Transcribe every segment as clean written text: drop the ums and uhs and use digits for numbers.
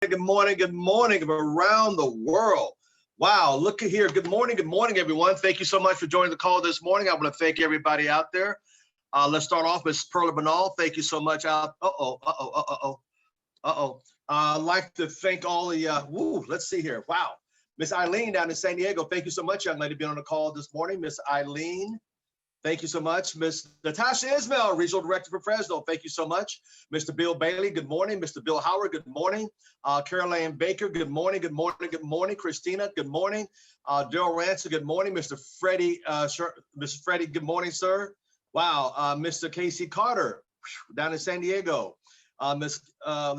Good morning around the world. Wow, look at here. Good morning, everyone. Thank you so much for joining the call this morning. I want to thank everybody out there. Let's start off with Perla Banal. Thank you so much out. I'd like to thank all the, let's see here. Wow. Miss Eileen down in San Diego. Thank you so much, young lady, being on the call this morning. Miss Eileen. Thank you so much. Miss Natasha Ismail, Regional Director for Fresno. Thank you so much. Mr. Bill Bailey, good morning. Mr. Bill Howard, good morning. Caroline Baker, good morning. Christina, good morning. Daryl Ransom, good morning. Mr. Freddie, Mr. Freddie, good morning, sir. Wow. Mr. Casey Carter, down in San Diego. Let's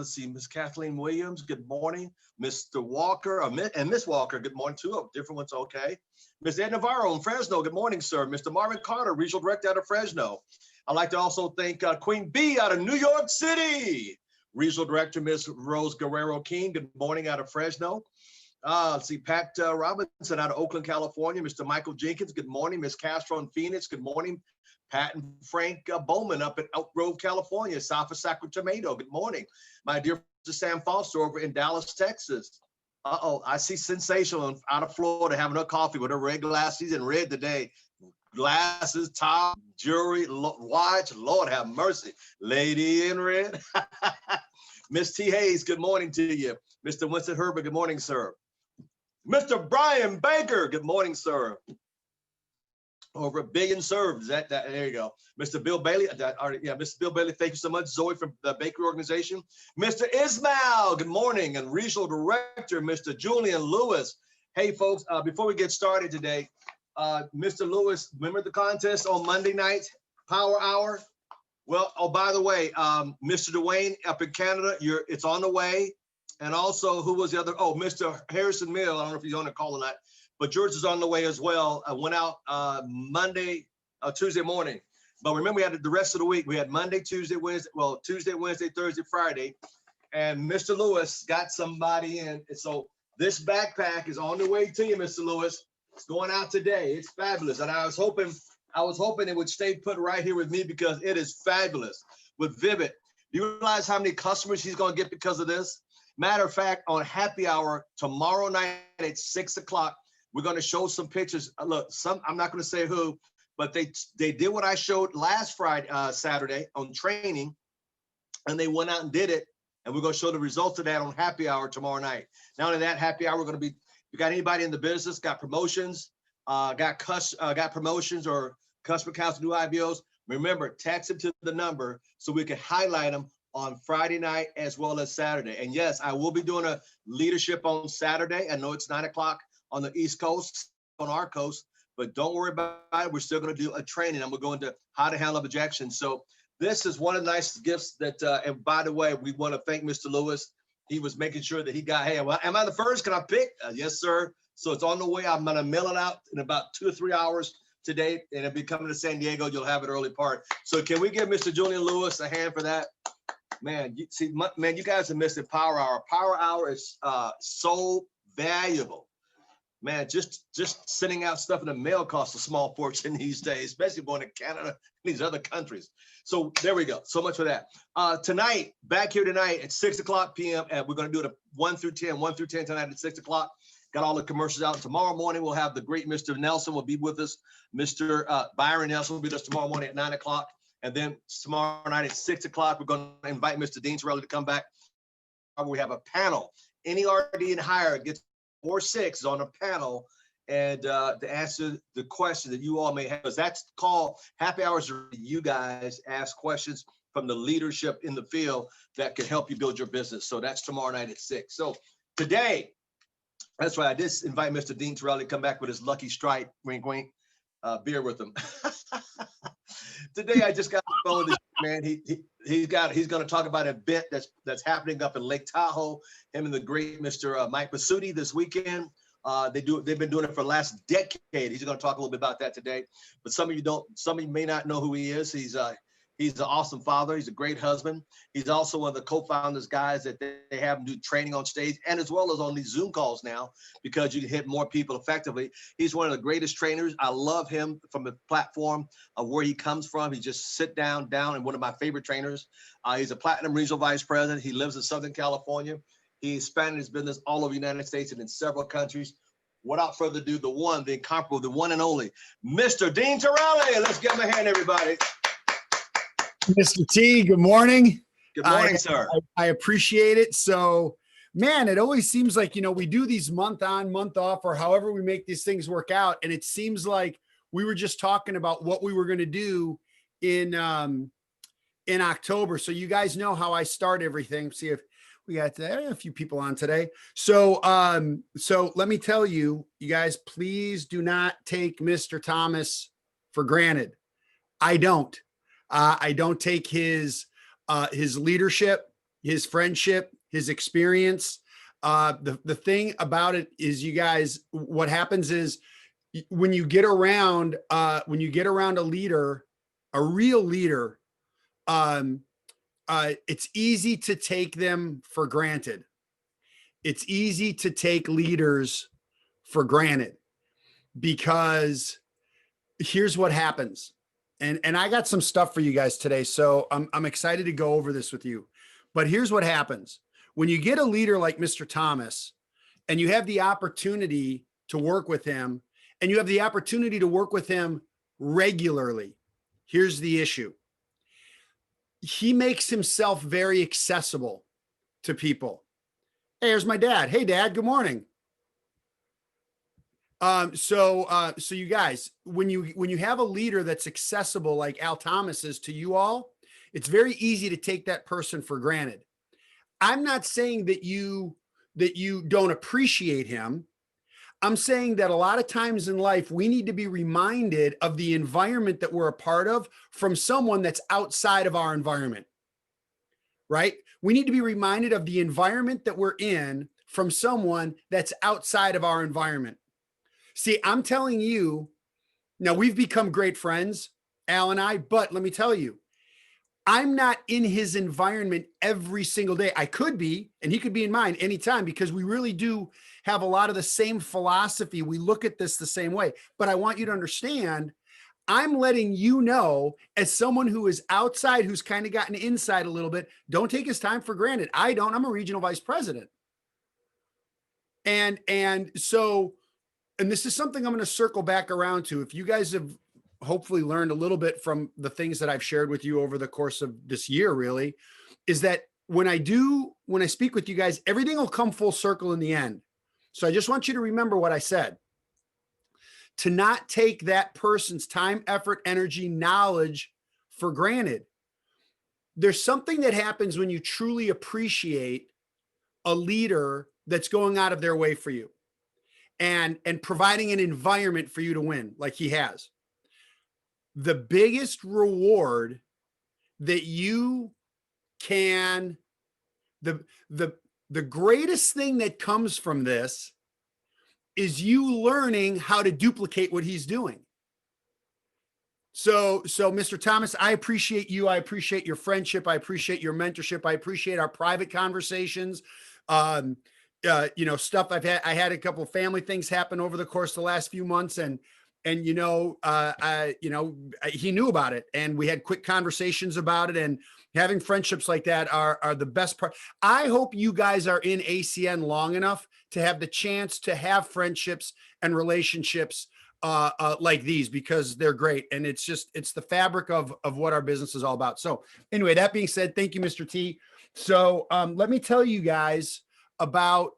see, Miss Kathleen Williams, good morning. Mr. Walker, and Miss Walker, good morning too. Oh, different ones, okay. Ms. Ed Navarro in Fresno, good morning, sir. Mr. Marvin Carter, Regional Director out of Fresno. I'd like to also thank Queen B out of New York City. Regional Director, Ms. Rose Guerrero King, good morning out of Fresno. Let's see, Pat Robinson out of Oakland, California. Mr. Michael Jenkins, good morning. Ms. Castro in Phoenix, good morning. Pat and Frank Bowman up at Elk Grove, California, south of Sacramento. Good morning. My dear Sam Foster over in Dallas, Texas. I see Sensational out of Florida having her coffee with her red glasses in red today. Glasses, top, jewelry, watch. Lord have mercy. Lady in red. Miss T. Hayes, good morning to you. Mr. Winston Herbert, good morning, sir. Mr. Brian Baker, good morning, sir. Over $1 billion served. There you go. Mr. Bill Bailey. Mr. Bill Bailey, thank you so much. Zoe from the Bakery Organization. Mr. Ismail, good morning. And Regional Director, Mr. Julian Lewis. Hey, folks, before we get started today, Mr. Lewis, remember the contest on Monday night, Power Hour? Well, oh, by the way, Mr. Dwayne up in Canada, it's on the way. And also, who was the other? Oh, Mr. Harrison Mill. I don't know if he's on the call or not. But George is on the way as well. I went out Tuesday morning. But remember, we had the rest of the week. We had Monday, Tuesday, Wednesday, Thursday, Friday. And Mr. Lewis got somebody in. And so this backpack is on the way to you, Mr. Lewis. It's going out today. It's fabulous. And I was hoping it would stay put right here with me because it is fabulous with Vivid. Do you realize how many customers he's going to get because of this? Matter of fact, on happy hour tomorrow night at 6 o'clock, we're going to show some pictures. Look, I'm not going to say who, but they did what I showed last Saturday on training, and they went out and did it. And we're going to show the results of that on happy hour tomorrow night. Not only that, happy hour, you got anybody in the business, got promotions, got promotions or customer accounts, new IBOs. Remember, text them to the number so we can highlight them on Friday night as well as Saturday. And yes, I will be doing a leadership on Saturday. I know it's 9 o'clock on the East Coast, on our coast, but don't worry about it. We're still going to do a training. I'm going to go into how to handle objection. So this is one of the nice gifts that, and by the way, we want to thank Mr. Lewis. He was making sure that he got, hey, well, am I the first? Can I pick? Yes, sir. So it's on the way. I'm going to mail it out in about 2 or 3 hours today, and it'll be coming to San Diego. You'll have it early part. So can we give Mr. Julian Lewis a hand for that? Man, you guys are missing Power Hour. Power Hour is so valuable. Man, just sending out stuff in the mail costs a small fortune these days, especially going to Canada and these other countries. So there we go. So much for that. Tonight, back here tonight at 6 o'clock p.m., we're going to do it 1 through 10 tonight at 6 o'clock. Got all the commercials out. Tomorrow morning, we'll have the great Mr. Nelson will be with us. Mr. Byron Nelson will be with us tomorrow morning at 9 o'clock. And then tomorrow night at 6 o'clock, we're going to invite Mr. Dean Tarrolly to come back. We have a panel. Any RD and higher gets 4 6 on a panel and to answer the question that you all may have, because that's called happy hours. You guys ask questions from the leadership in the field that can help you build your business. So that's tomorrow night at 6. So today, that's why I did invite Mr. Dean Tarrolly to come back with his Lucky Strike, wink, wink, beer with him. Today, I just got the phone with this man. He's going to talk about an event that's happening up in Lake Tahoe. Him and the great Mr. Mike Pasuti this weekend. They've been doing it for the last decade. He's going to talk a little bit about that today. But some of you may not know who he is. He's an awesome father. He's a great husband. He's also one of the co-founders guys that they have do training on stage and as well as on these Zoom calls now, because you can hit more people effectively. He's one of the greatest trainers. I love him from the platform of where he comes from. He just sit down and one of my favorite trainers. He's a platinum regional vice president. He lives in Southern California. He expanded his business all over the United States and in several countries. Without further ado, the one, the incomparable, the one and only, Mr. Dean Tarrolly. Let's give him a hand, everybody. Mr. T, good morning. Good morning, sir. I appreciate it. So, man, it always seems like, we do these month on, month off, or however we make these things work out. And it seems like we were just talking about what we were going to do in October. So you guys know how I start everything. See if we got a few people on today. So let me tell you, you guys, please do not take Mr. Thomas for granted. I don't take his leadership, his friendship, his experience. The thing about it is, you guys, what happens is when you get around a leader, a real leader, it's easy to take them for granted. It's easy to take leaders for granted because here's what happens. And I got some stuff for you guys today. So I'm excited to go over this with you, but here's what happens. When you get a leader like Mr. Thomas and you have the opportunity to work with him and you have the opportunity to work with him regularly, here's the issue. He makes himself very accessible to people. Hey, here's my dad. Hey, Dad, good morning. So you guys, when you have a leader that's accessible like Al Thomas is to you all, it's very easy to take that person for granted. I'm not saying that you don't appreciate him. I'm saying that a lot of times in life, we need to be reminded of the environment that we're a part of from someone that's outside of our environment, right? We need to be reminded of the environment that we're in from someone that's outside of our environment. See, I'm telling you, now we've become great friends, Al and I, but let me tell you, I'm not in his environment every single day. I could be, and he could be in mine anytime because we really do have a lot of the same philosophy. We look at this the same way, but I want you to understand, I'm letting you know as someone who is outside, who's kind of gotten inside a little bit, don't take his time for granted. I'm a regional vice president. And this is something I'm going to circle back around to. If you guys have hopefully learned a little bit from the things that I've shared with you over the course of this year, really, is that when I speak with you guys, everything will come full circle in the end. So I just want you to remember what I said, to not take that person's time, effort, energy, knowledge for granted. There's something that happens when you truly appreciate a leader that's going out of their way for you and providing an environment for you to win like he has. The biggest reward that you can, the greatest thing that comes from this is you learning how to duplicate what he's doing. So Mr. Thomas, I appreciate you. I appreciate your friendship. I appreciate your mentorship. I appreciate our private conversations. Stuff I had a couple of family things happen over the course of the last few months, and he knew about it, and we had quick conversations about it, and having friendships like that are the best part. I hope you guys are in ACN long enough to have the chance to have friendships and relationships like these, because they're great. And it's the fabric of what our business is all about. So anyway, that being said, thank you, Mr. T. So let me tell you guys about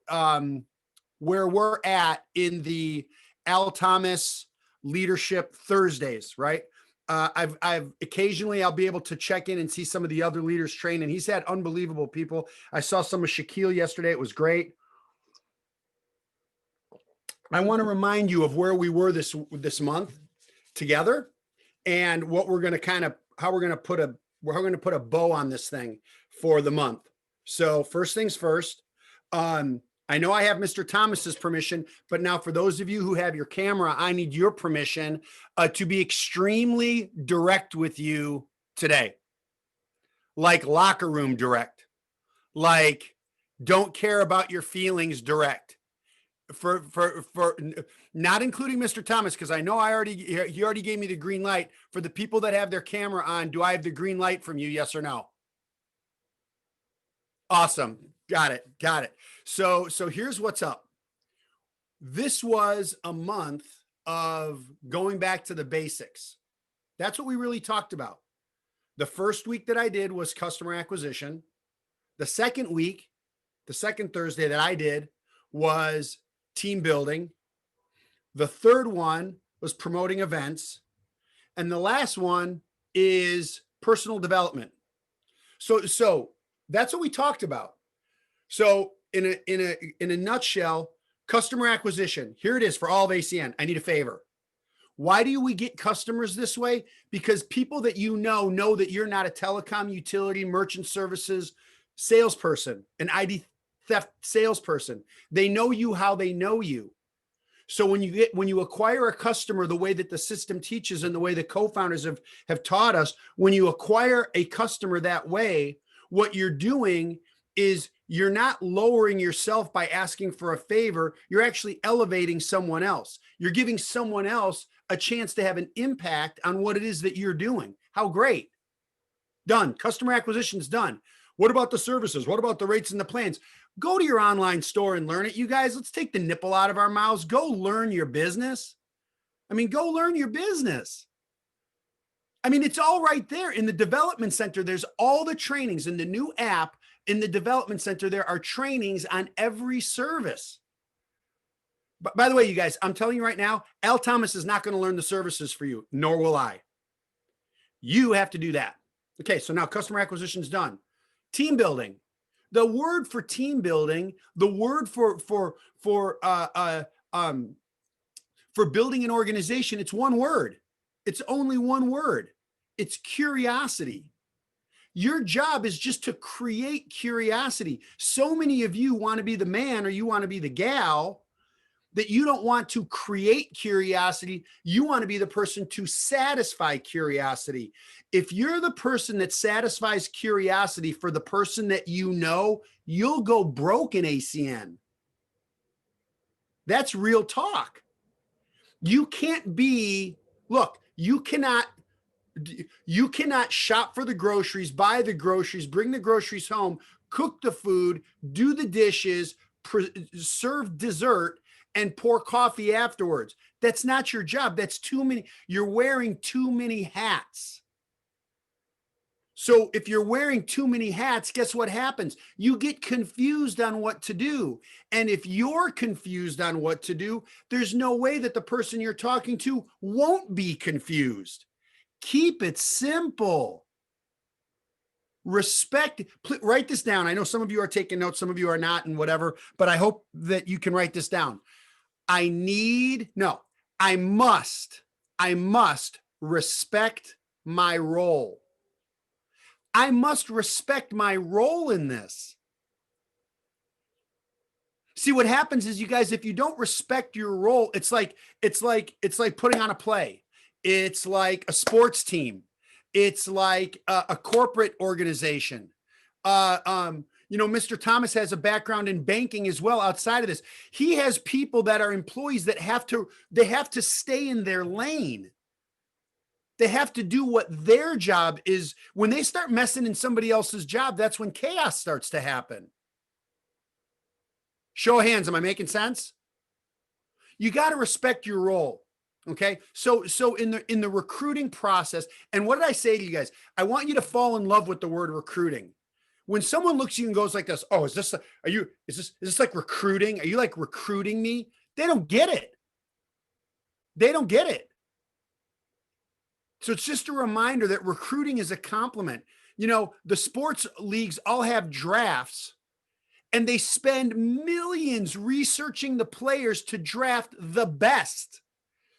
where we're at in the Al Thomas Leadership Thursdays, right? I've occasionally I'll be able to check in and see some of the other leaders train, and he's had unbelievable people. I saw some of Shaquille yesterday. It was great. I want to remind you of where we were this month together, and what we're going to how we're going to put a bow on this thing for the month. So first things first, I know I have Mr. Thomas's permission, but now for those of you who have your camera, I need your permission to be extremely direct with you today. Like locker room direct, like don't care about your feelings direct. For not including Mr. Thomas, because I know he already gave me the green light. For the people that have their camera on, do I have the green light from you? Yes or no? Awesome. Got it. Got it. So here's what's up. This was a month of going back to the basics. That's what we really talked about. The first week that I did was customer acquisition. The second week, the second Thursday that I did was team building. The third one was promoting events. And the last one is personal development. So that's what we talked about. So in a nutshell, customer acquisition. Here it is for all of ACN. I need a favor. Why do we get customers this way? Because people that know that you're not a telecom, utility, merchant services salesperson, an ID theft salesperson. They know you how they know you. So when you acquire a customer, the way that the system teaches and the way the co-founders have taught us, when you acquire a customer that way, what you're doing is you're not lowering yourself by asking for a favor. You're actually elevating someone else. You're giving someone else a chance to have an impact on what it is that you're doing. How great. Done. Customer acquisition is done. What about the services? What about the rates and the plans? Go to your online store and learn it. You guys, let's take the nipple out of our mouths. Go learn your business. Go learn your business. It's all right there in the development center. There's all the trainings in the new app. In the development center, there are trainings on every service. But by the way, you guys, I'm telling you right now, Al Thomas is not going to learn the services for you, nor will I. You have to do that. Okay, so now customer acquisition is done. Team building. The word for team building, the word for building an organization, it's one word. It's only one word. It's curiosity. Your job is just to create curiosity. So many of you want to be the man or you want to be the gal that you don't want to create curiosity. You want to be the person to satisfy curiosity. If you're the person that satisfies curiosity for the person that you know, you'll go broke in ACN. That's real talk. You can't be, look, you cannot shop for the groceries, buy the groceries, bring the groceries home, cook the food, do the dishes, serve dessert, and pour coffee afterwards. That's not your job. That's too many. You're wearing too many hats. So if you're wearing too many hats, guess what happens? You get confused on what to do. And if you're confused on what to do, there's no way that the person you're talking to won't be confused. Keep it simple. Respect, write this down. I know some of you are taking notes, some of you are not, and whatever, but I hope that you can write this down. I must respect my role. I must respect my role in this. See, what happens is, you guys, if you don't respect your role, it's like putting on a play. It's like a sports team. It's like a corporate organization. Mr. Thomas has a background in banking as well. Outside of this, he has people that are employees that have to stay in their lane. They have to do what their job is. When they start messing in somebody else's job, that's when chaos starts to happen. Show of hands. Am I making sense? You got to respect your role. Okay. So in the recruiting process, and what did I say to you guys? I want you to fall in love with the word recruiting. When someone looks at you and goes like this, oh, is this like recruiting? Are you like recruiting me? They don't get it. They don't get it. So it's just a reminder that recruiting is a compliment. The sports leagues all have drafts, and they spend millions researching the players to draft the best.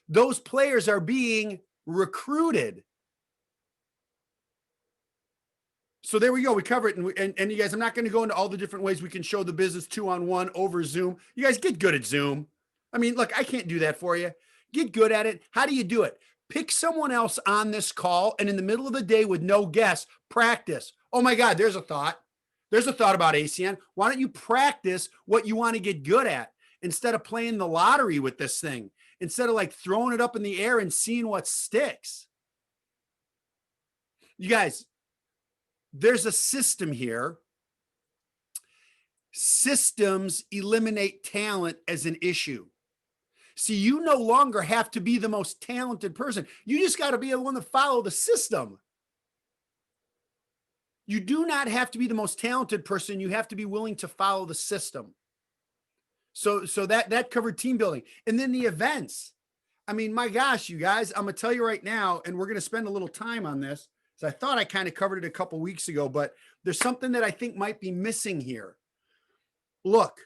Those players are being recruited. So there we go. We cover it. And you guys, I'm not going to go into all the different ways we can show the business 2-on-1 over Zoom. You guys get good at Zoom. Look, I can't do that for you. Get good at it. How do you do it? Pick someone else on this call, and in the middle of the day with no guests, practice. Oh my God, there's a thought. There's a thought about ACN. Why don't you practice what you want to get good at instead of playing the lottery with this thing? Instead of like throwing it up in the air and seeing what sticks. You guys, there's a system here. systems eliminate talent as an issue. See, you no longer have to be the most talented person. You just got to be the one to follow the system. You do not have to be the most talented person. You have to be willing to follow the system. So that covered team building. And then the events. I mean, my gosh, you guys, I'm going to tell you right now, and we're going to spend a little time on this. So I thought I kind of covered it a couple weeks ago, but there's something that I think might be missing here. Look,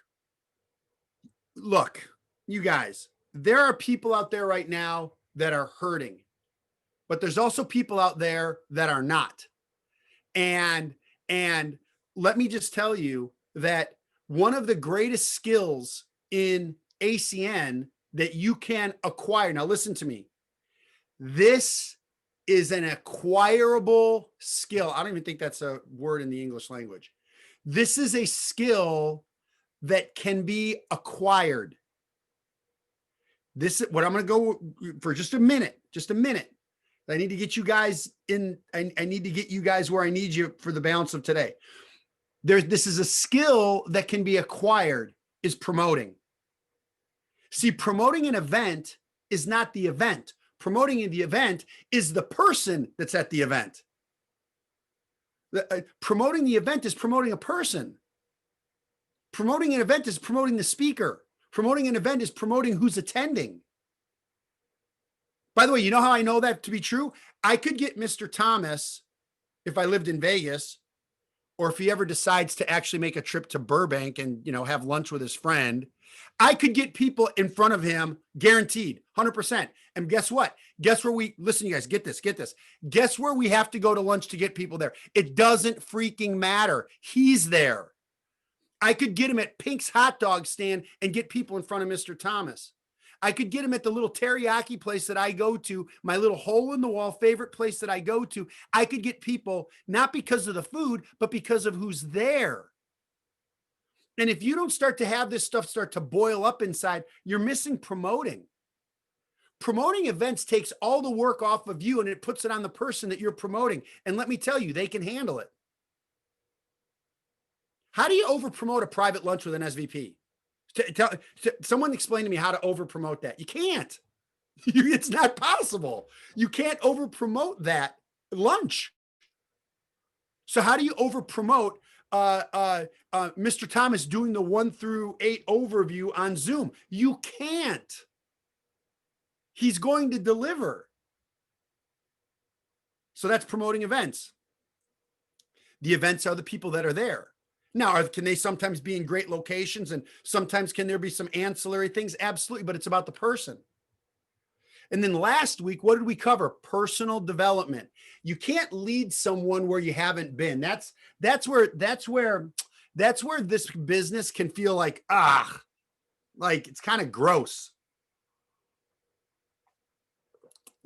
you guys, there are people out there right now that are hurting, but there's also people out there that are not. And let me just tell you that one of the greatest skills in ACN that you can acquire. Now, listen to me. This is an acquirable skill. I don't even think that's a word in the English language. This is a skill that can be acquired. This is what I'm going to go for just a minute. I need to get you guys in. I need to get you guys where I need you for the balance of today. This is a skill that can be acquired, is promoting. See, promoting an event is not the event. Promoting the event is the person that's at the event. Promoting the event is promoting a person. Promoting an event is promoting the speaker. Promoting an event is promoting who's attending. By the way, you know how I know that to be true? I could get Mr. Thomas, if I lived in Vegas, or if he ever decides to actually make a trip to Burbank and, have lunch with his friend, I could get people in front of him, guaranteed, 100%. And guess what? Guess where listen, you guys, get this. Guess where we have to go to lunch to get people there? It doesn't freaking matter. He's there. I could get him at Pink's hot dog stand and get people in front of Mr. Thomas. I could get him at the little teriyaki place that I go to, my little hole in the wall favorite place that I go to. I could get people not because of the food, but because of who's there. And if you don't start to have this stuff start to boil up inside, you're missing promoting. Promoting events takes all the work off of you and it puts it on the person that you're promoting. And let me tell you, they can handle it. How do you over promote a private lunch with an SVP? Someone explain to me how to over promote that. You can't. It's not possible. You can't over promote that lunch. So how do you over promote Mr. Thomas doing the 1 through 8 overview on Zoom? You can't. He's going to deliver. So that's promoting events. The events are the people that are there. Now, can they sometimes be in great locations and sometimes can there be some ancillary things? Absolutely, but it's about the person. And then last week, what did we cover? Personal development. You can't lead someone where you haven't been. That's where this business can feel like it's kind of gross.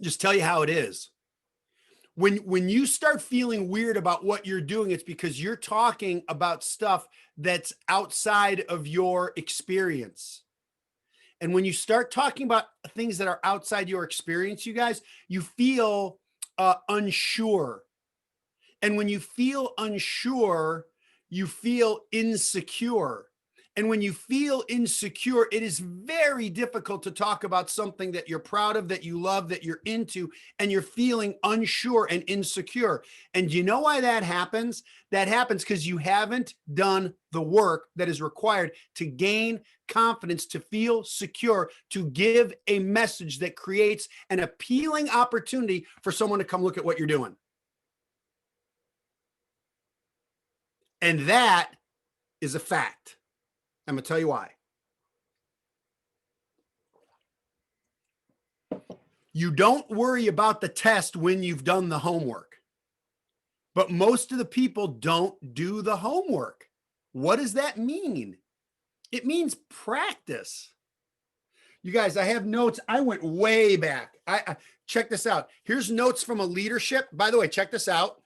Just tell you how it is. When you start feeling weird about what you're doing, it's because you're talking about stuff that's outside of your experience. And when you start talking about things that are outside your experience, you guys, you feel unsure. And when you feel unsure, you feel insecure. And when you feel insecure, it is very difficult to talk about something that you're proud of, that you love, that you're into, and you're feeling unsure and insecure. And you know why that happens? That happens because you haven't done the work that is required to gain confidence, to feel secure, to give a message that creates an appealing opportunity for someone to come look at what you're doing. And that is a fact. I'm going to tell you why. You don't worry about the test when you've done the homework. But most of the people don't do the homework. What does that mean? It means practice. You guys, I have notes. I went way back. I check this out. Here's notes from a leadership. By the way, check this out.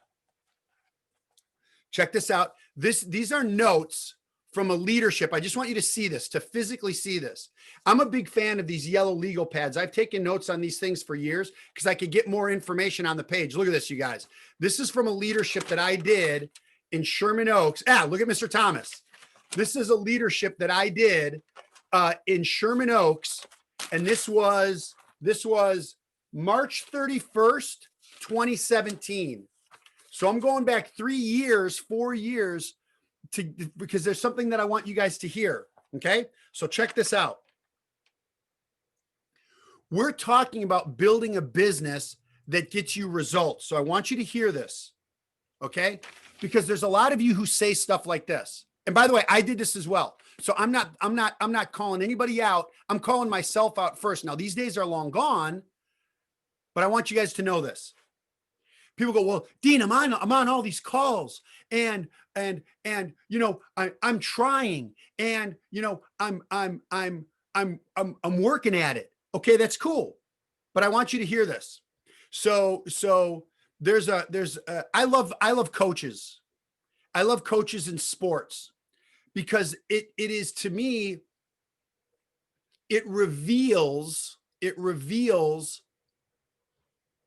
Check this out. These are notes from a leadership. I just want you to see this, to physically see this. I'm a big fan of these yellow legal pads. I've taken notes on these things for years because I could get more information on the page. Look at this, you guys. This is from a leadership that I did in Sherman Oaks. Look at Mr. Thomas. This is a leadership that I did in Sherman Oaks, and this was March 31st, 2017. So I'm going back 4 years because there's something that I want you guys to hear. Okay. So check this out. We're talking about building a business that gets you results. So I want you to hear this. Okay. Because there's a lot of you who say stuff like this. And by the way, I did this as well. So I'm not calling anybody out. I'm calling myself out first. Now these days are long gone, but I want you guys to know this. People go, well, Dean, I'm on all these calls and you know, I'm trying and you know, I'm working at it. Okay, that's cool. But I want you to hear this. So I love coaches. I love coaches in sports because it is, to me, it reveals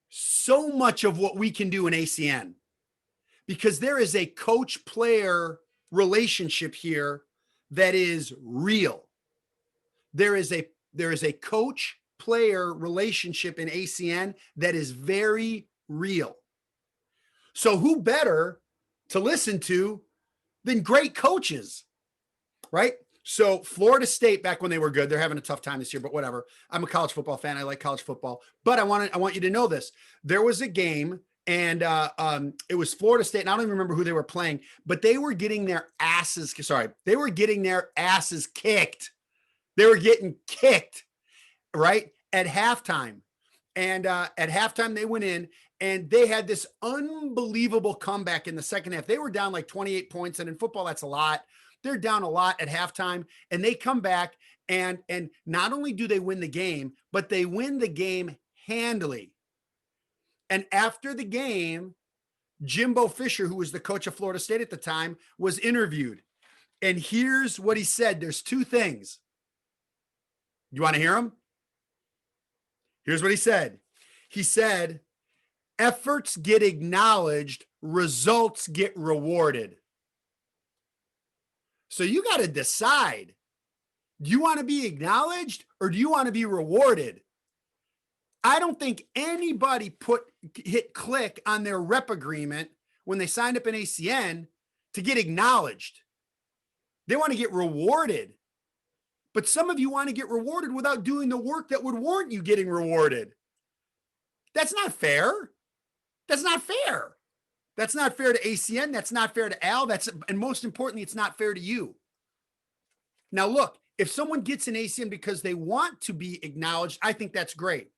so much of what we can do in ACN, because there is a coach player relationship here that is real. There is a coach player relationship in ACN that is very real. So who better to listen to than great coaches, right? So Florida State, back when they were good, they're having a tough time this year, but whatever. I'm a college football fan. I like college football, but I want you to know this. There was a game and it was Florida State. And I don't even remember who they were playing, but they were getting their asses. They were getting their asses kicked. They were getting kicked, right? At halftime. And at halftime, they went in and they had this unbelievable comeback in the second half. They were down like 28 points. And in football, that's a lot. They're down a lot at halftime and they come back and not only do they win the game, but they win the game handily. And after the game, Jimbo Fisher, who was the coach of Florida State at the time, was interviewed. And here's what he said. There's two things. You want to hear him? Here's what he said. He said, efforts get acknowledged, results get rewarded. So you got to decide, do you want to be acknowledged or do you want to be rewarded? I don't think anybody hit click on their rep agreement when they signed up in ACN to get acknowledged. They want to get rewarded. But some of you want to get rewarded without doing the work that would warrant you getting rewarded. That's not fair. That's not fair. That's not fair to ACN. That's not fair to Al. And most importantly, it's not fair to you. Now, look, if someone gets an ACN because they want to be acknowledged, I think that's great.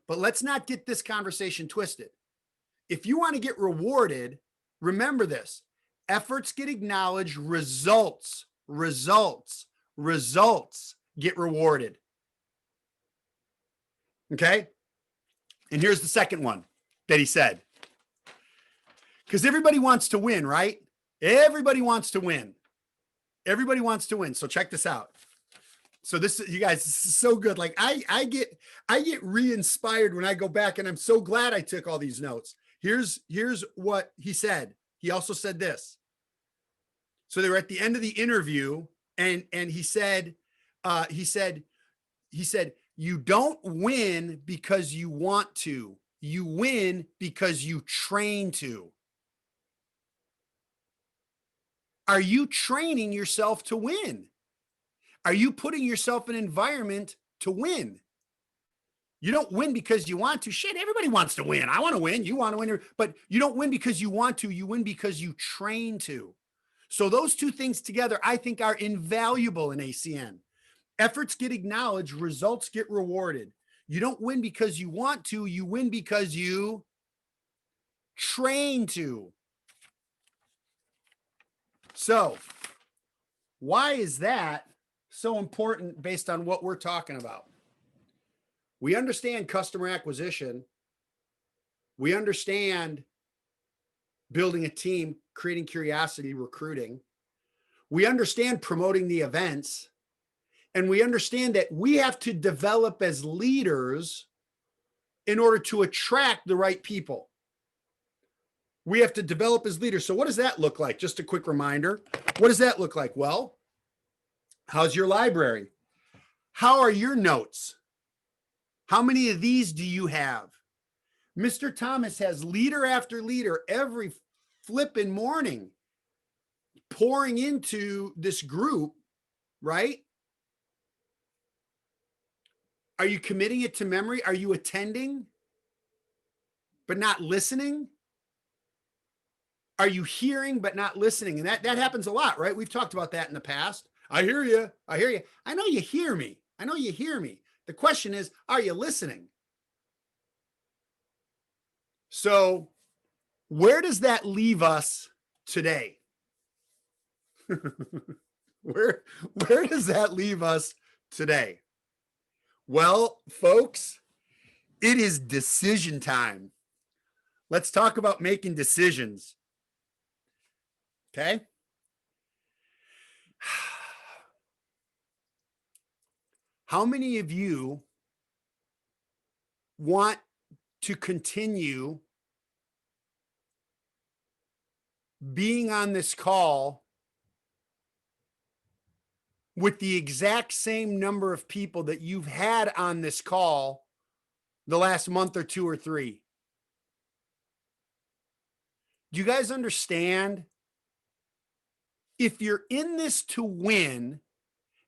But let's not get this conversation twisted. If you want to get rewarded, remember this. Efforts get acknowledged, results get rewarded. Okay? And here's the second one that he said. Because everybody wants to win, right? Everybody wants to win. Everybody wants to win. So check this out. So this, you guys, this is so good. Like I get re-inspired when I go back, and I'm so glad I took all these notes. Here's what he said. He also said this. So they were at the end of the interview, and he said, you don't win because you want to. You win because you train to. Are you training yourself to win? Are you putting yourself in an environment to win? You don't win because you want to. Shit, everybody wants to win. I want to win. You want to win. But you don't win because you want to. You win because you train to. So those two things together, I think, are invaluable in ACN. Efforts get acknowledged. Results get rewarded. You don't win because you want to. You win because you train to. So why is that so important based on what we're talking about? We understand customer acquisition. We understand building a team, creating curiosity, recruiting. We understand promoting the events. And we understand that we have to develop as leaders in order to attract the right people. We have to develop as leaders. So what does that look like? Just a quick reminder. What does that look like? Well, How's your library? How are your notes? How many of these do you have? Mr. Thomas has leader after leader every flipping morning pouring into this group, right? Are you committing it to memory? Are you attending but not listening? Are you hearing but not listening? And that happens a lot, right? We've talked about that in the past. I hear you. I hear you. I know you hear me. I know you hear me. The question is, are you listening? So where does that leave us today? where does that leave us today? Well, folks, it is decision time. Let's talk about making decisions. Okay. How many of you want to continue being on this call with the exact same number of people that you've had on this call the last month or two or three? Do you guys understand? If you're in this to win,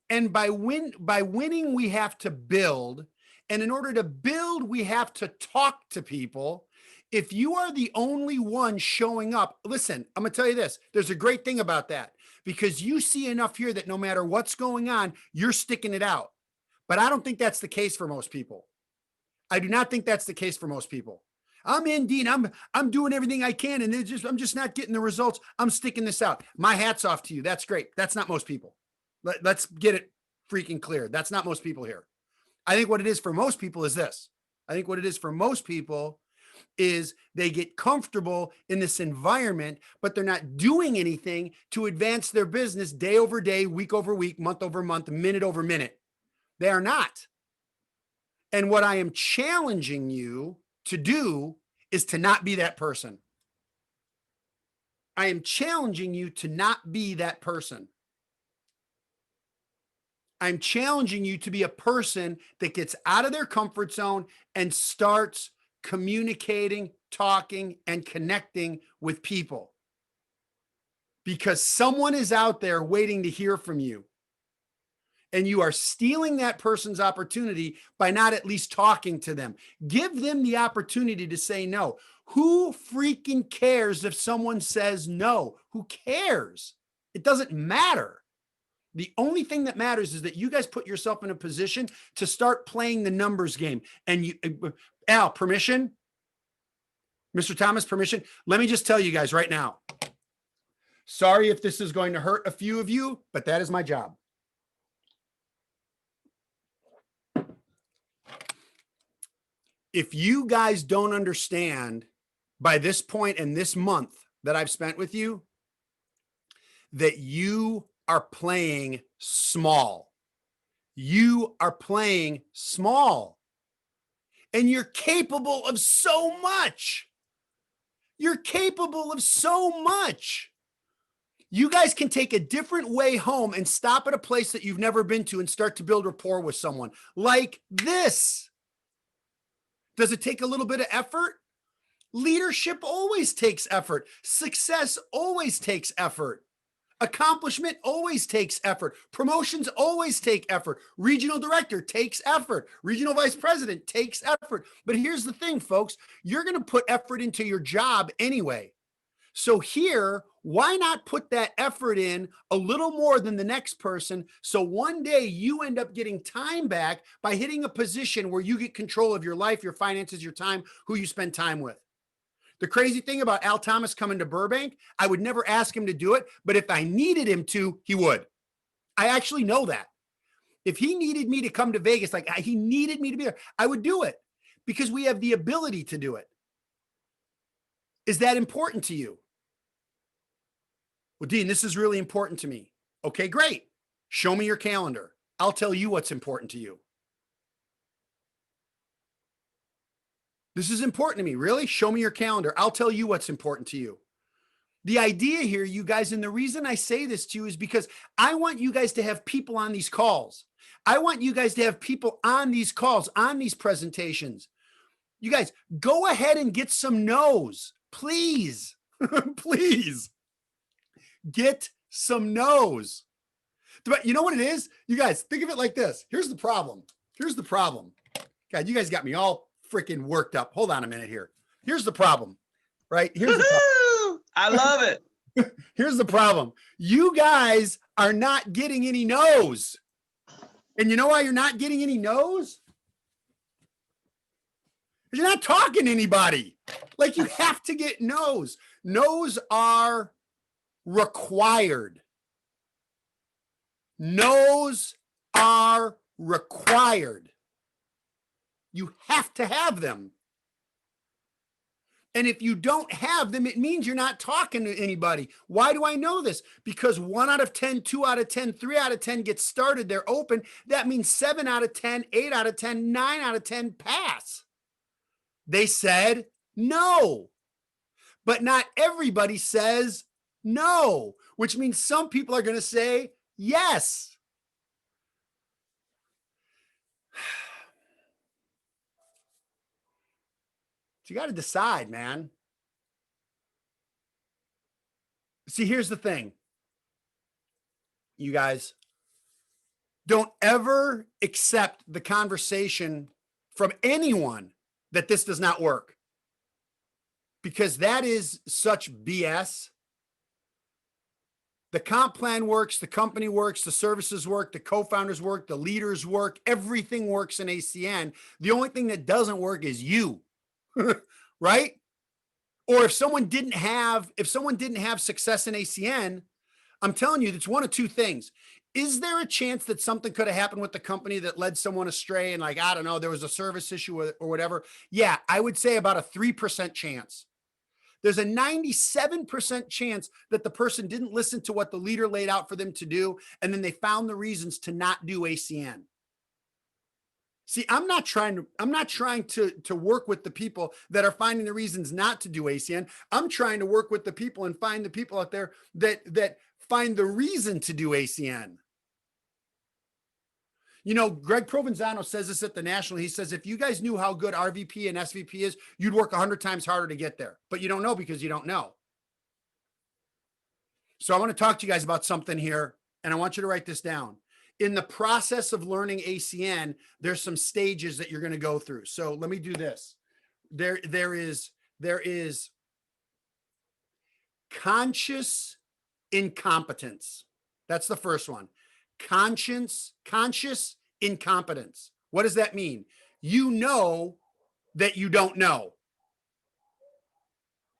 and by winning, we have to build. And in order to build, we have to talk to people. If you are the only one showing up, listen, I'm going to tell you this. There's a great thing about that, because you see enough here that no matter what's going on, you're sticking it out. But I don't think that's the case for most people. I do not think that's the case for most people. I'm in, Dean. I'm doing everything I can, and I'm just not getting the results. I'm sticking this out. My hat's off to you. That's great. That's not most people. Let's get it freaking clear. That's not most people here. I think what it is for most people is this. I think what it is for most people is they get comfortable in this environment, but they're not doing anything to advance their business day over day, week over week, month over month, minute over minute. They are not. And what I am challenging you to do is to not be that person. I am challenging you to not be that person. I'm challenging you to be a person that gets out of their comfort zone and starts communicating, talking, and connecting with people. Because someone is out there waiting to hear from you. And you are stealing that person's opportunity by not at least talking to them. Give them the opportunity to say no. Who freaking cares if someone says no? Who cares? It doesn't matter. The only thing that matters is that you guys put yourself in a position to start playing the numbers game. And you, Al, permission? Mr. Thomas, permission? Let me just tell you guys right now. Sorry if this is going to hurt a few of you, but that is my job. If you guys don't understand by this point in this month that I've spent with you, that you are playing small. You are playing small. And you're capable of so much. You're capable of so much. You guys can take a different way home and stop at a place that you've never been to and start to build rapport with someone like this. Does it take a little bit of effort? Leadership always takes effort. Success always takes effort. Accomplishment always takes effort. Promotions always take effort. Regional director takes effort. Regional vice president takes effort. But here's the thing, folks. You're going to put effort into your job anyway. So here, why not put that effort in a little more than the next person? So one day you end up getting time back by hitting a position where you get control of your life, your finances, your time, who you spend time with. The crazy thing about Al Thomas coming to Burbank, I would never ask him to do it, but if I needed him to, he would. I actually know that. If he needed me to come to Vegas, like he needed me to be there, I would do it because we have the ability to do it. Is that important to you? Well, Dean, this is really important to me. Okay, great. Show me your calendar. I'll tell you what's important to you. This is important to me. Really? Show me your calendar. I'll tell you what's important to you. The idea here, you guys, and the reason I say this to you is because I want you guys to have people on these calls. I want you guys to have people on these calls, on these presentations. You guys, go ahead and get some no's, please. Please get some no's. But you know what it is? You guys, think of it like this. Here's the problem. Here's the problem. God, you guys got me all freaking worked up. Hold on a minute here. Here's the problem, right? Here's the problem. I love it. Here's the problem. You guys are not getting any no's. And you know why you're not getting any no's? You're not talking to anybody. Like, you have to get no's. No's are required. No's are required. You have to have them. And if you don't have them, it means you're not talking to anybody. Why do I know this? Because 1 out of 10, 2 out of 10, 3 out of 10 get started. They're open. That means 7 out of 10, 8 out of 10, 9 out of 10 pass. They said no. But not everybody says no, which means some people are going to say yes. You got to decide, man. See, here's the thing. You guys, don't ever accept the conversation from anyone that this does not work, because that is such BS. The comp plan works, the company works, the services work, the co-founders work, the leaders work, everything works in ACN. The only thing that doesn't work is you. Right? Or if someone didn't have success in ACN, I'm telling you, it's one of two things. Is there a chance that something could have happened with the company that led someone astray? And like, I don't know, there was a service issue or whatever. Yeah, I would say about a 3% chance. There's a 97% chance that the person didn't listen to what the leader laid out for them to do, and then they found the reasons to not do ACN. See, I'm not trying to work with the people that are finding the reasons not to do ACN. I'm trying to work with the people and find the people out there that find the reason to do ACN. You know, Greg Provenzano says this at the National. He says, if you guys knew how good RVP and SVP is, you'd work 100 times harder to get there. But you don't know because you don't know. So I want to talk to you guys about something here, and I want you to write this down. In the process of learning ACN, there's some stages that you're going to go through. So let me do this. There is conscious incompetence. That's the first one. Conscious incompetence. What does that mean? You know that you don't know.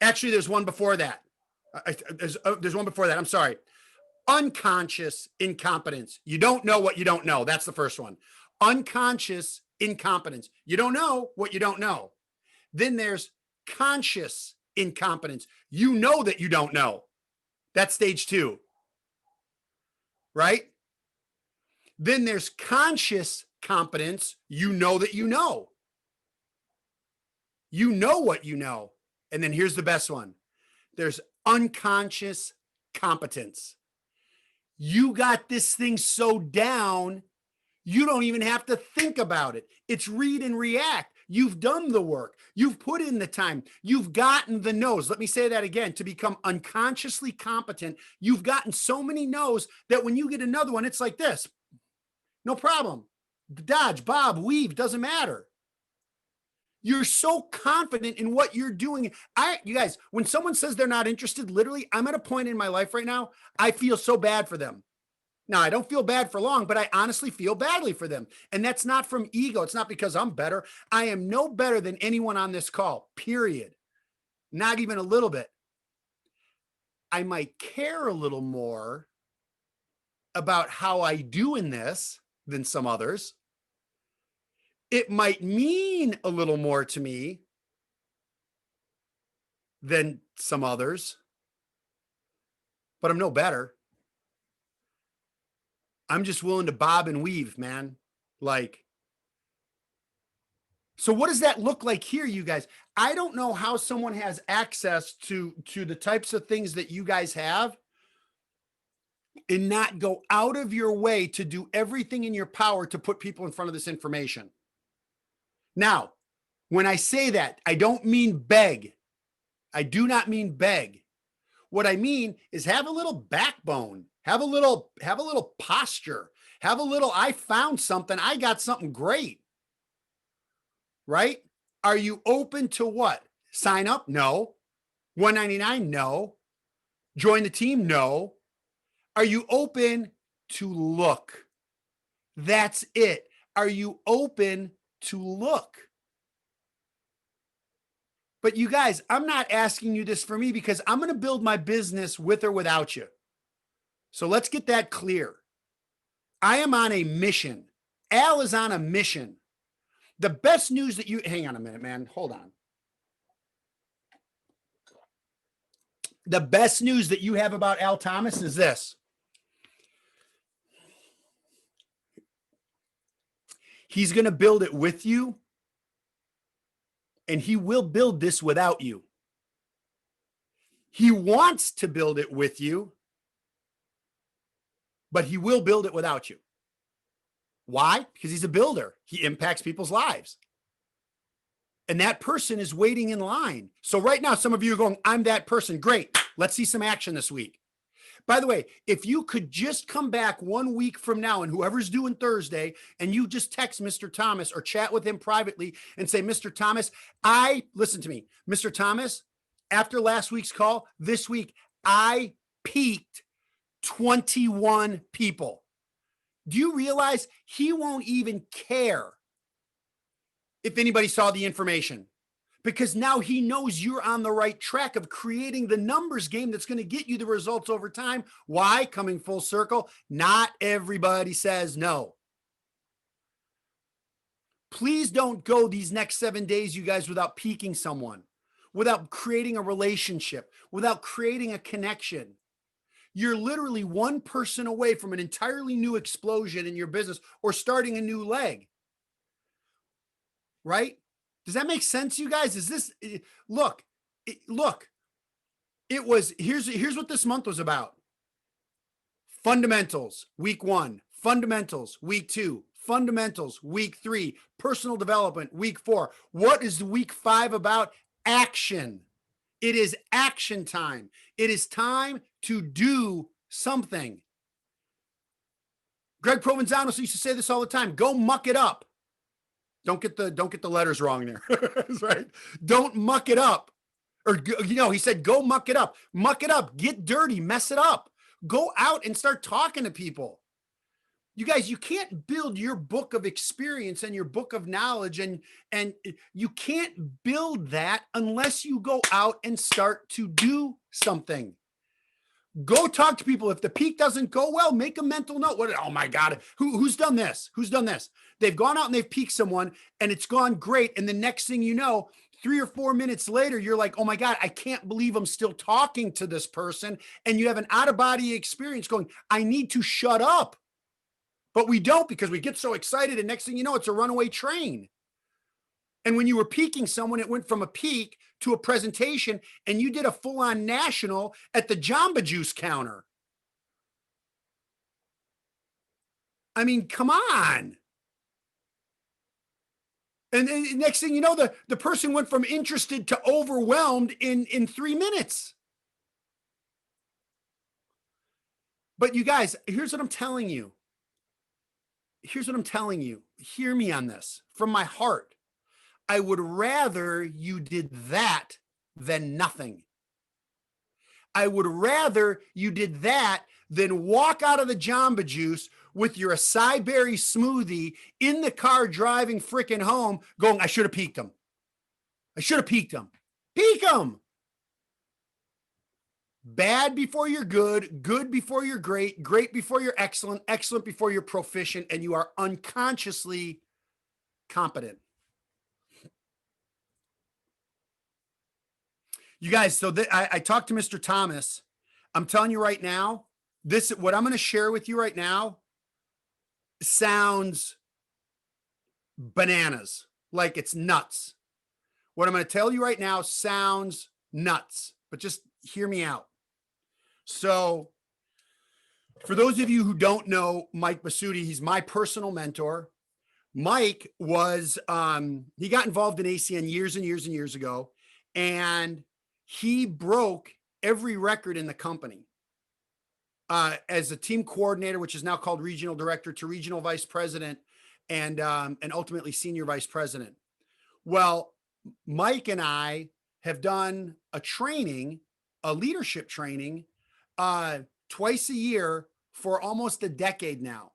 Actually, there's one before that. There's one before that. I'm sorry. Unconscious incompetence. You don't know what you don't know. That's the first one. Unconscious incompetence. You don't know what you don't know. Then there's conscious incompetence. You know that you don't know. That's stage 2. Right? Then there's conscious competence. You know that you know. You know what you know. And then here's the best one. There's unconscious competence. You got this thing so down, you don't even have to think about it. It's read and react. You've done the work. You've put in the time. You've gotten the no's. Let me say that again. To become unconsciously competent, you've gotten so many no's that when you get another one, it's like this. No problem. Dodge, bob, weave, doesn't matter. You're so confident in what you're doing. You guys, when someone says they're not interested, literally, I'm at a point in my life right now, I feel so bad for them. Now, I don't feel bad for long, but I honestly feel badly for them. And that's not from ego. It's not because I'm better. I am no better than anyone on this call, period. Not even a little bit. I might care a little more about how I do in this than some others. It might mean a little more to me than some others, but I'm no better. I'm just willing to bob and weave, man. Like, So what does that look like here, you guys? I don't know how someone has access to the types of things that you guys have and not go out of your way to do everything in your power to put people in front of this information. Now, when I say that, I don't mean beg. I do not mean beg. What I mean is have a little backbone, have a little posture, have a little, I found something, I got something great. Right? Are you open to what? Sign up? No. $199? No. Join the team? No. Are you open to look? That's it. Are you open to look? But you guys, I'm not asking you this for me because I'm going to build my business with or without you. So let's get that clear. I am on a mission. Al is on a mission. The best news that you, hang on a minute, man. Hold on. The best news that you have about Al Thomas is this. He's going to build it with you, and he will build this without you. He wants to build it with you, but he will build it without you. Why? Because he's a builder. He impacts people's lives. And that person is waiting in line. So right now, some of you are going, I'm that person. Great. Let's see some action this week. By the way, if you could just come back 1 week from now and whoever's doing Thursday, and you just text Mr. Thomas or chat with him privately and say, Mr. Thomas, listen to me, Mr. Thomas, after last week's call, this week, I peaked 21 people. Do you realize he won't even care if anybody saw the information? Because now he knows you're on the right track of creating the numbers game that's going to get you the results over time. Why? Coming full circle, not everybody says no. Please don't go these next 7 days, you guys, without piquing someone, without creating a relationship, without creating a connection. You're literally one person away from an entirely new explosion in your business or starting a new leg. Right? Does that make sense, you guys? Is this, look, it was, here's what this month was about. Fundamentals, week 1, fundamentals, week 2, fundamentals, week 3, personal development, week 4. What is week 5 about? Action. It is action time. It is time to do something. Greg Provenzano used to say this all the time. Go muck it up. Don't get the letters wrong there. Right? Don't muck it up. Or, he said, go muck it up. Muck it up. Get dirty. Mess it up. Go out and start talking to people. You guys, you can't build your book of experience and your book of knowledge, and you can't build that unless you go out and start to do something. Go talk to people. If the peak doesn't go well, make a mental note. Oh my God, who's done this? Who's done this? They've gone out and they've peaked someone and it's gone great. And the next thing you know, 3 or 4 minutes later, you're like, oh my God, I can't believe I'm still talking to this person. And you have an out-of-body experience going, I need to shut up. But we don't, because we get so excited. And next thing you know, it's a runaway train. And when you were peaking someone, it went from a peak to a presentation, and you did a full-on national at the Jamba Juice counter. I mean, come on. And next thing you know, the person went from interested to overwhelmed in 3 minutes. But you guys, here's what I'm telling you. Here's what I'm telling you. Hear me on this from my heart. I would rather you did that than nothing. I would rather you did that than walk out of the Jamba Juice with your acai berry smoothie in the car driving freaking home going, I should have peaked him. I should have peaked him. Peak him. Bad before you're good, good before you're great, great before you're excellent, excellent before you're proficient, and you are unconsciously competent. You guys, so I talked to Mr. Thomas. I'm telling you right now, what I'm going to share with you right now sounds bananas. like it's nuts. What I'm going to tell you right now sounds nuts, but just hear me out. So for those of you who don't know Mike Basutti, he's my personal mentor. Mike was, he got involved in ACN years and years and years ago, and he broke every record in the company as a team coordinator, which is now called regional director, to regional vice president, and ultimately senior vice president. Well, Mike and I have done a training, a leadership training, twice a year for almost a decade now.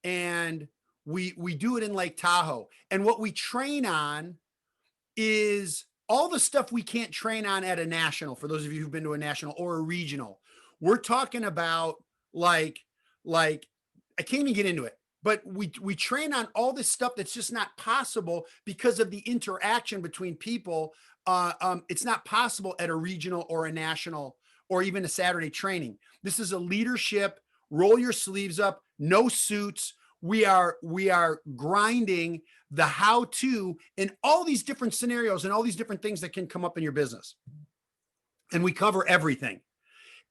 And we do it in Lake Tahoe. And what we train on is all the stuff we can't train on at a national, for those of you who've been to a national or a regional. We're talking about like I can't even get into it, but we train on all this stuff that's just not possible because of the interaction between people. It's not possible at a regional or a national or even a Saturday training. This is a leadership, roll your sleeves up, no suits. We are grinding the how-to in all these different scenarios and all these different things that can come up in your business. And we cover everything.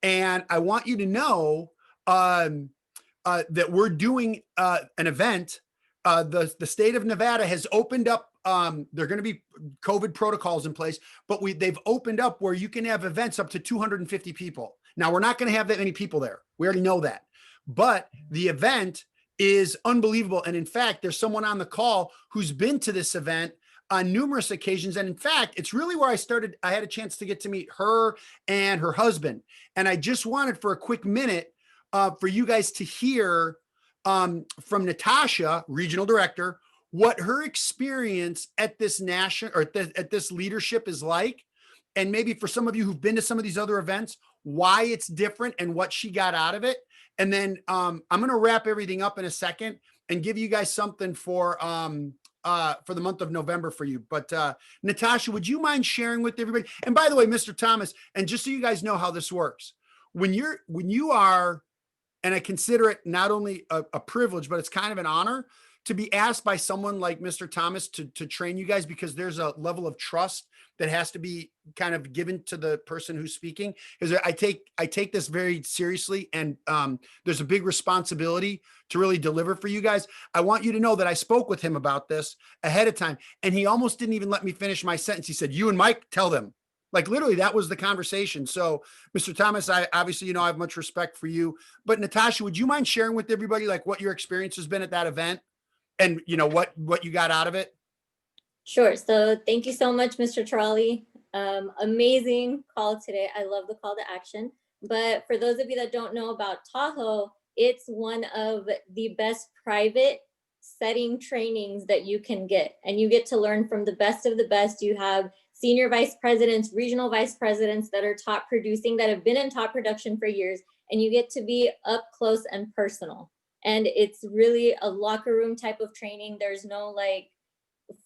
And I want you to know that we're doing an event. The state of Nevada has opened up. There are going to be COVID protocols in place, but they've opened up where you can have events up to 250 people. Now, we're not going to have that many people there. We already know that. But the event is unbelievable. And in fact, there's someone on the call who's been to this event on numerous occasions. And in fact, it's really where I had a chance to get to meet her and her husband. And I just wanted for a quick minute for you guys to hear from Natasha, regional director, what her experience at this national or at this leadership is like. And maybe for some of you who've been to some of these other events, why it's different and what she got out of it. And then I'm going to wrap everything up in a second and give you guys something for the month of November for you. But Natasha, would you mind sharing with everybody? And by the way, Mr. Thomas, and just so you guys know how this works, when you are, and I consider it not only a privilege, but it's kind of an honor to be asked by someone like Mr. Thomas to train you guys, because there's a level of trust that has to be kind of given to the person who's speaking. Because I take this very seriously, and there's a big responsibility to really deliver for you guys. I want you to know that I spoke with him about this ahead of time, and he almost didn't even let me finish my sentence. He said, "You and Mike, tell them." Like literally, that was the conversation. So, Mr. Thomas, I obviously, I have much respect for you. But Natasha, would you mind sharing with everybody like what your experience has been at that event, and what you got out of it? Sure. So thank you so much, Mr. Tarrolly. Amazing call today. I love the call to action. But for those of you that don't know about Tahoe, it's one of the best private setting trainings that you can get. And you get to learn from the best of the best. You have senior vice presidents, regional vice presidents that are top producing, that have been in top production for years. And you get to be up close and personal. And it's really a locker room type of training. There's no like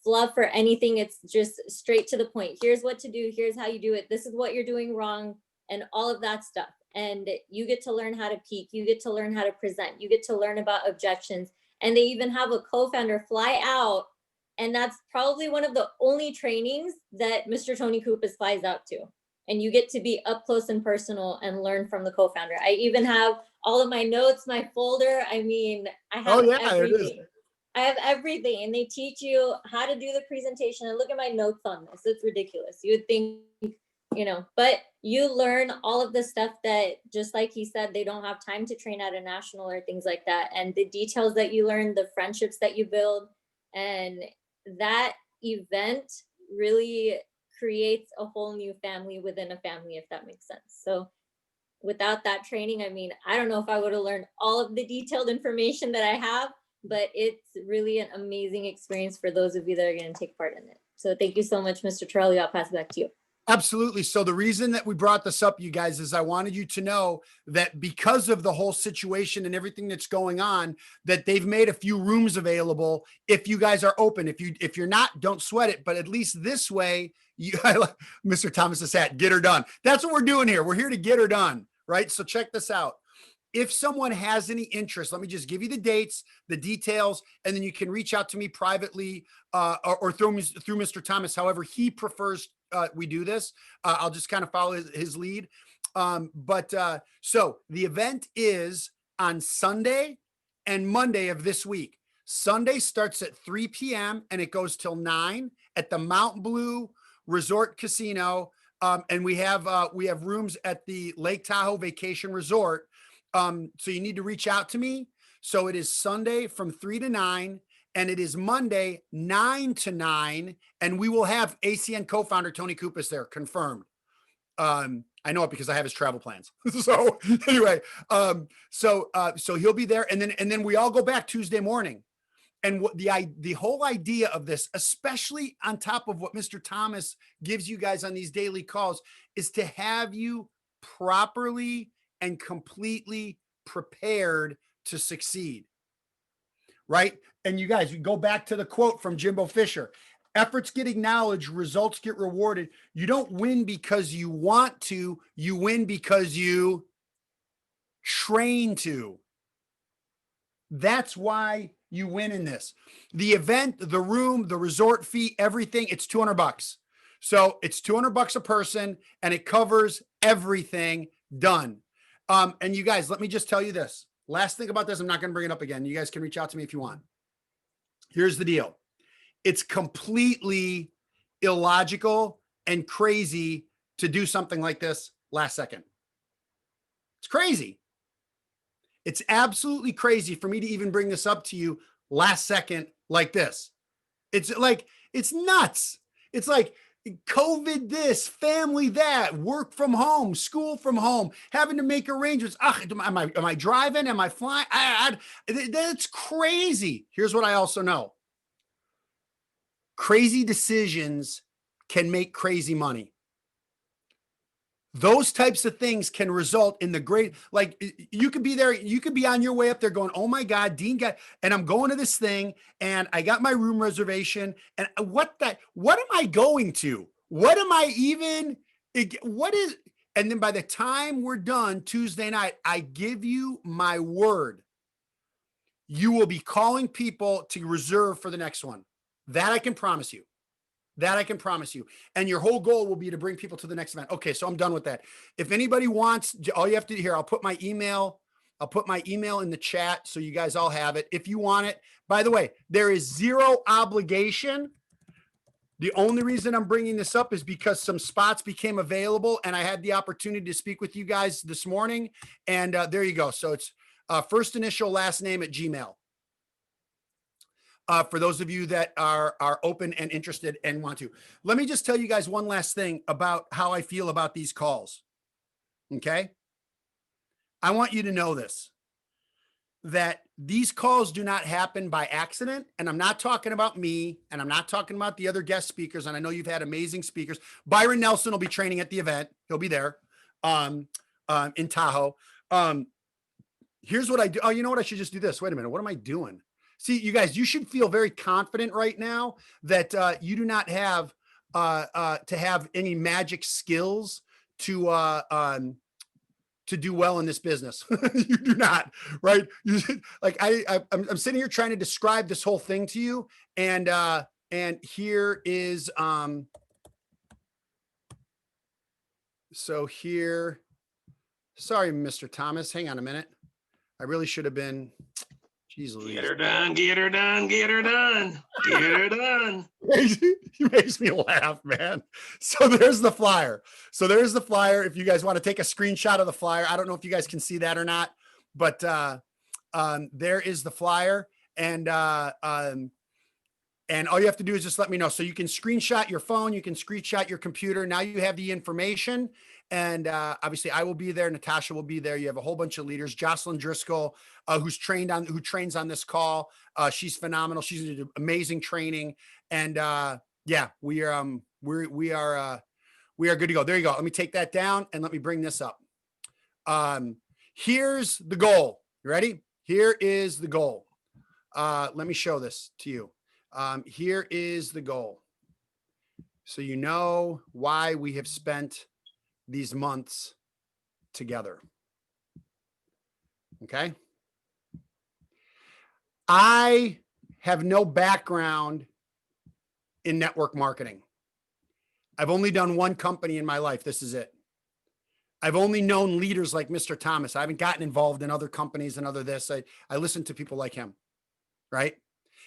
fluff or anything. It's just straight to the point. Here's what to do. Here's how you do it. This is what you're doing wrong, and all of that stuff. And you get to learn how to peak. You get to learn how to present. You get to learn about objections. And they even have a co-founder fly out. And that's probably one of the only trainings that Mr. Tony Koupas flies out to. And you get to be up close and personal and learn from the co-founder. I even have all of my notes, my folder. I mean, I have everything. I have everything, and they teach you how to do the presentation. And look at my notes on this. It's ridiculous. You would think, but you learn all of the stuff that, just like he said, they don't have time to train at a national or things like that. And the details that you learn, the friendships that you build, and that event really creates a whole new family within a family, if that makes sense. So without that training, I mean, I don't know if I would have learned all of the detailed information that I have, but it's really an amazing experience for those of you that are going to take part in it. So thank you so much, Mr. Tarrolly. I'll pass it back to you. Absolutely. So the reason that we brought this up, you guys, is I wanted you to know that because of the whole situation and everything that's going on, that they've made a few rooms available if you guys are open. If you're not, don't sweat it. But at least this way, Mr. Thomas's hat, get her done. That's what we're doing here. We're here to get her done, right? So check this out. if someone has any interest, let me just give you the dates, the details, and then you can reach out to me privately or through Mr. Thomas, however he prefers we do this. I'll just kind of follow his lead. So the event is on Sunday and Monday of this week. Sunday starts at 3 p.m. and it goes till 9 at the Mount Blue Resort Casino. And we have rooms at the Lake Tahoe Vacation Resort. So you need to reach out to me. So it is Sunday from 3 to 9, and it is Monday 9 to 9, and we will have ACN co-founder Tony Kupas there, confirmed. I know it because I have his travel plans. So anyway, so he'll be there, and then we all go back Tuesday morning. And what the whole idea of this, especially on top of what Mr. Thomas gives you guys on these daily calls, is to have you properly and completely prepared to succeed. Right? And you guys, you go back to the quote from Jimbo Fisher. Efforts get acknowledged, results get rewarded. You don't win because you want to, you win because you train to. That's why you win in this. The event, the room, the resort fee, everything, it's $200. So it's $200 a person, and it covers everything. Done. And you guys, let me just tell you this. Last thing about this, I'm not going to bring it up again. You guys can reach out to me if you want. Here's the deal. It's completely illogical and crazy to do something like this last second. It's crazy. It's absolutely crazy for me to even bring this up to you last second like this. It's like, it's nuts. It's like COVID this, family that, work from home, school from home, having to make arrangements. Am I driving? Am I flying? That's crazy. Here's what I also know. Crazy decisions can make crazy money. Those types of things can result in the great, like you could be there, you could be on your way up there going, oh my God, Dean got, and I'm going to this thing and I got my room reservation. And what am I going to? What am I even, and then by the time we're done Tuesday night, I give you my word, you will be calling people to reserve for the next one. That I can promise you. That I can promise you. And your whole goal will be to bring people to the next event. Okay, so I'm done with that. If anybody wants, all you have to do here, I'll put my email in the chat so you guys all have it. If you want it, by the way, there is zero obligation. The only reason I'm bringing this up is because some spots became available and I had the opportunity to speak with you guys this morning. And there you go. So it's first initial, last name at Gmail. For those of you that are open and interested and want to. Let me just tell you guys one last thing about how I feel about these calls. Okay? I want you to know this, that these calls do not happen by accident. And I'm not talking about me, and I'm not talking about the other guest speakers. And I know you've had amazing speakers. Byron Nelson will be training at the event. He'll be there in Tahoe. Here's what I do. Oh, you know what? I should just do this. Wait a minute. What am I doing? See, you guys, you should feel very confident right now that you do not have to have any magic skills to do well in this business. You do not, right? Like I'm sitting here trying to describe this whole thing to you, and here is so here. Sorry, Mr. Thomas. Hang on a minute. I really should have been. Jeez Louise. Get her done, get her done, get her done, get her done. He makes me laugh, man. So there's the flyer. If you guys want to take a screenshot of the flyer, I don't know if you guys can see that or not, but there is the flyer. And all you have to do is just let me know. So you can screenshot your phone, you can screenshot your computer. Now you have the information. And obviously I will be there. Natasha will be there. You have a whole bunch of leaders. Jocelyn Driscoll, who trains on this call. She's phenomenal. She's amazing training. And yeah, we are good to go. There you go. Let me take that down and let me bring this up. Here's the goal. You ready? Here is the goal. Let me show this to you. Here is the goal. So you know why we have spent these months together. Okay. I have no background in network marketing. I've only done one company in my life. This is it. I've only known leaders like Mr. Thomas. I haven't gotten involved in other companies and other this. I listen to people like him, right?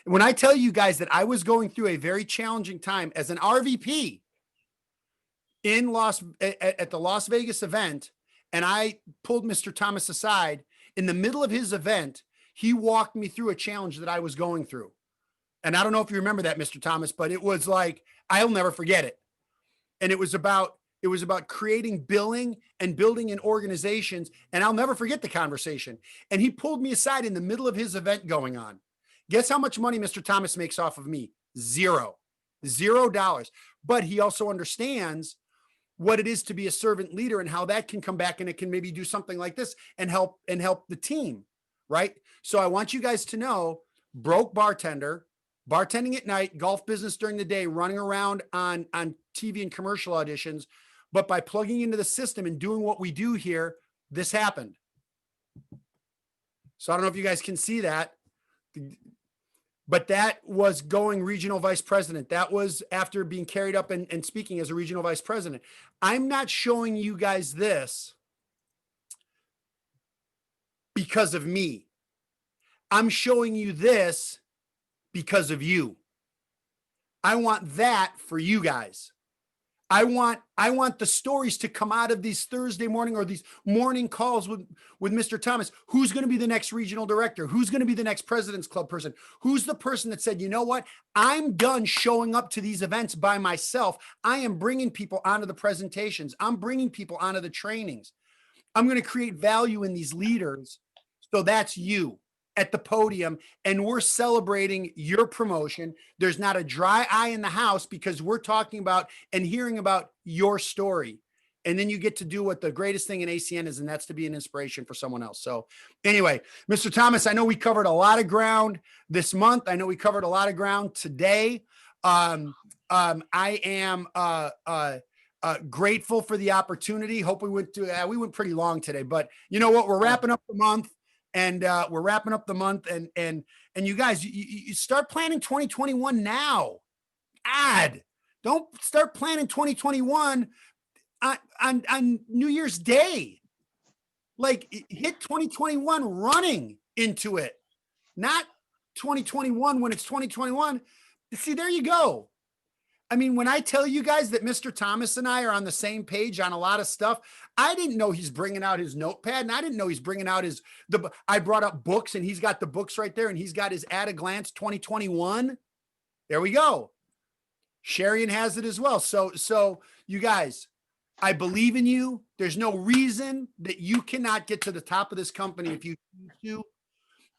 And when I tell you guys that I was going through a very challenging time as an RVP at the Las Vegas event, and I pulled Mr. Thomas aside in the middle of his event, he walked me through a challenge that I was going through. And I don't know if you remember that, Mr. Thomas, but it was like, I'll never forget it. And it was about creating billing and building in organizations. And I'll never forget the conversation. And he pulled me aside in the middle of his event going on. Guess how much money Mr. Thomas makes off of me? $0. But he also understands what it is to be a servant leader and how that can come back and it can maybe do something like this and help the team, right? So I want you guys to know, broke bartender, bartending at night, golf business during the day, running around on TV and commercial auditions. But by plugging into the system and doing what we do here, this happened. So I don't know if you guys can see that, but that was going regional vice president. That was after being carried up and speaking as a regional vice president. I'm not showing you guys this because of me. I'm showing you this because of you. I want that for you guys. I want the stories to come out of these Thursday morning or these morning calls with Mr. Thomas. Who's going to be the next regional director? Who's going to be the next President's Club person? Who's the person that said, you know what? I'm done showing up to these events by myself. I am bringing people onto the presentations. I'm bringing people onto the trainings. I'm going to create value in these leaders. So that's you at the podium, and we're celebrating your promotion. There's not a dry eye in the house because we're talking about and hearing about your story. And then you get to do what the greatest thing in ACN is, and that's to be an inspiration for someone else. So anyway, Mr. Thomas, I know we covered a lot of ground this month. I know we covered a lot of ground today. I am grateful for the opportunity. Hope we went pretty long today, but you know what? We're wrapping up the month. And you guys, you start planning 2021 now. Don't start planning 2021 on New Year's Day. Like, hit 2021 running into it, not 2021 when it's 2021. See, there you go. I mean, when I tell you guys that Mr. Thomas and I are on the same page on a lot of stuff, I didn't know he's bringing out his notepad, and I didn't know he's bringing out I brought up books, and he's got the books right there, and he's got his at a glance 2021. There we go. Sharian has it as well. So you guys, I believe in you. There's no reason that you cannot get to the top of this company if you choose to.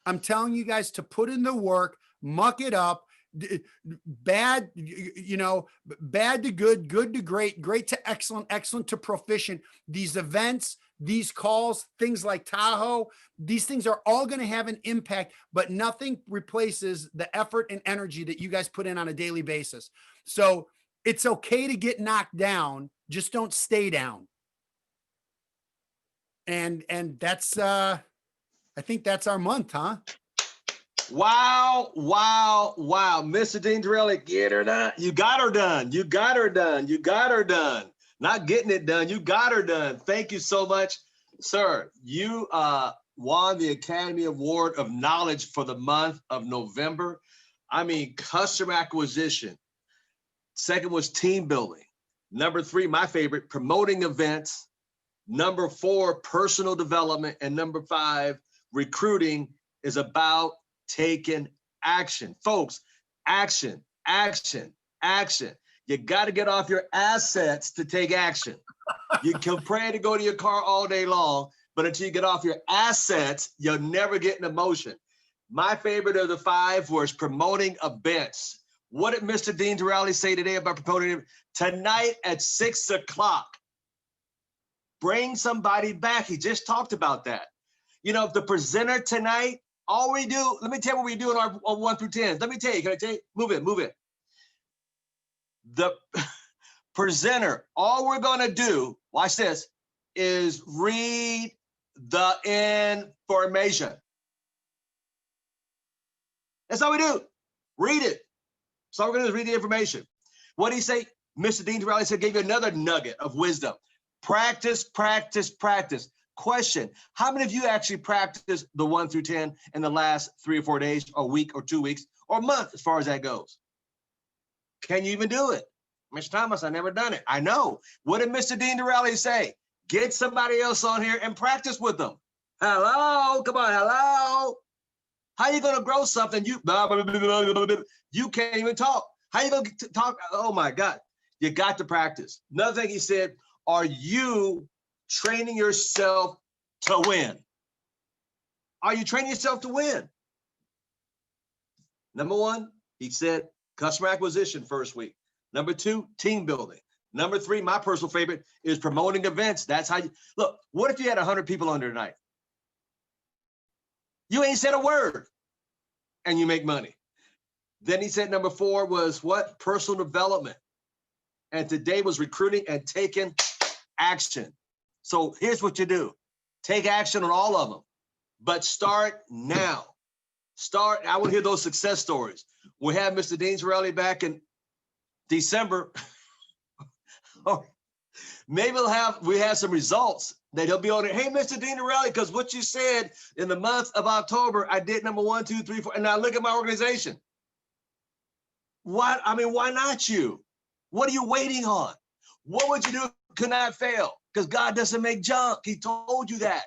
I'm telling you guys to put in the work, muck it up. Bad, bad to good, good to great, great to excellent, excellent to proficient. These events, these calls, things like Tahoe, these things are all going to have an impact, but nothing replaces the effort and energy that you guys put in on a daily basis. So it's okay to get knocked down. Just don't stay down. And that's, I think that's our month, huh? Wow. Mr. Dean Tarrolly, get her done. You got her done. You got her done. You got her done. Not getting it done. You got her done. Thank you so much, sir. You won the Academy Award of Knowledge for the month of November. I mean, customer acquisition. Second was team building. Number 3, my favorite, promoting events. Number 4, personal development. And number 5, recruiting is about taking action. Folks, action. You got to get off your assets to take action. You can pray to go to your car all day long, but until you get off your assets, you'll never get into motion. My favorite of the 5 was promoting events. What did Mr. Dean Tarrolly say today about promoting it? Tonight at 6 o'clock, bring somebody back. He just talked about that. You know, the presenter tonight, all we do, let me tell you what we do in our 1 through 10. Let me tell you, can I tell you? Move it. The presenter, all we're going to do, watch this, is read the information. That's all we do. Read it. So we're going to read the information. What did he say? Mr. Dean Tarrolly said, gave you another nugget of wisdom. Practice, practice, practice. Question, how many of you actually practice the 1 through 10 in the last 3 or 4 days, or week, or 2 weeks, or month, as far as that goes? Can you even do it? Mr. Thomas, I never done it. I know. What did Mr. Dean Tarrolly say? Get somebody else on here and practice with them. Hello, come on, hello. How you gonna grow something? You can't even talk. How you gonna talk? Oh my God, you got to practice. Another thing he said, are you training yourself to win? Are you training yourself to win? Number one, he said, customer acquisition first week. Number 2, team building. Number 3, my personal favorite, is promoting events. That's how you, look, what if you had 100 people on there tonight? You ain't said a word and you make money. Then he said number 4 was what? Personal development. And today was recruiting and taking action. So here's what you do. Take action on all of them, but start now. I want to hear those success stories. We have Mr. Dean Tarrolly back in December. Or maybe we have some results that he'll be on it. Hey, Mr. Dean Tarrolly, because what you said in the month of October, I did number 1, 2, 3, 4, and now look at my organization. What? I mean, why not you? What are you waiting on? What would you do? Could not fail, because God doesn't make junk. He told you that.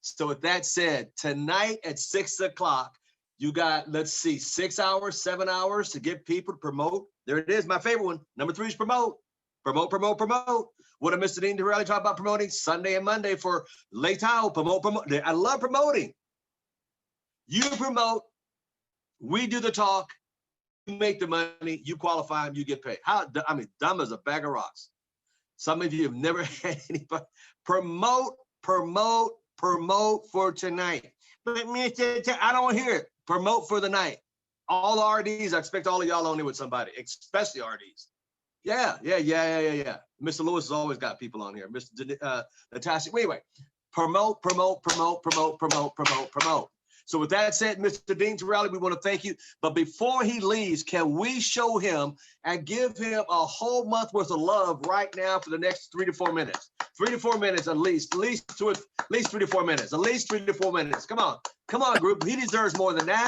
So with that said, tonight at 6 o'clock, you got, let's see, 6 hours, 7 hours to get people to promote. There it is, my favorite one. Number 3 is promote. Promote, promote, promote. What did Mr. Dean Tarrolly talk about promoting? Sunday and Monday for Lake Tahoe. Promote, promote. I love promoting. You promote, we do the talk, you make the money, you qualify them, you get paid. I mean, dumb as a bag of rocks. Some of you have never had anybody. Promote, promote, promote for tonight. But I don't hear it. Promote for the night. All the RDs, I expect all of y'all on there with somebody, especially RDs. Yeah. Mr. Lewis has always got people on here. Mr. Natasha, anyway, promote, promote, promote, promote, promote, promote, promote. So with that said, Mr. Dean Tarrolly, we want to thank you. But before he leaves, can we show him and give him a whole month worth of love right now for the next 3 to 4 minutes? 3 to 4 minutes at least 3 to 4 minutes, at least 3 to 4 minutes. Come on, group. He deserves more than that.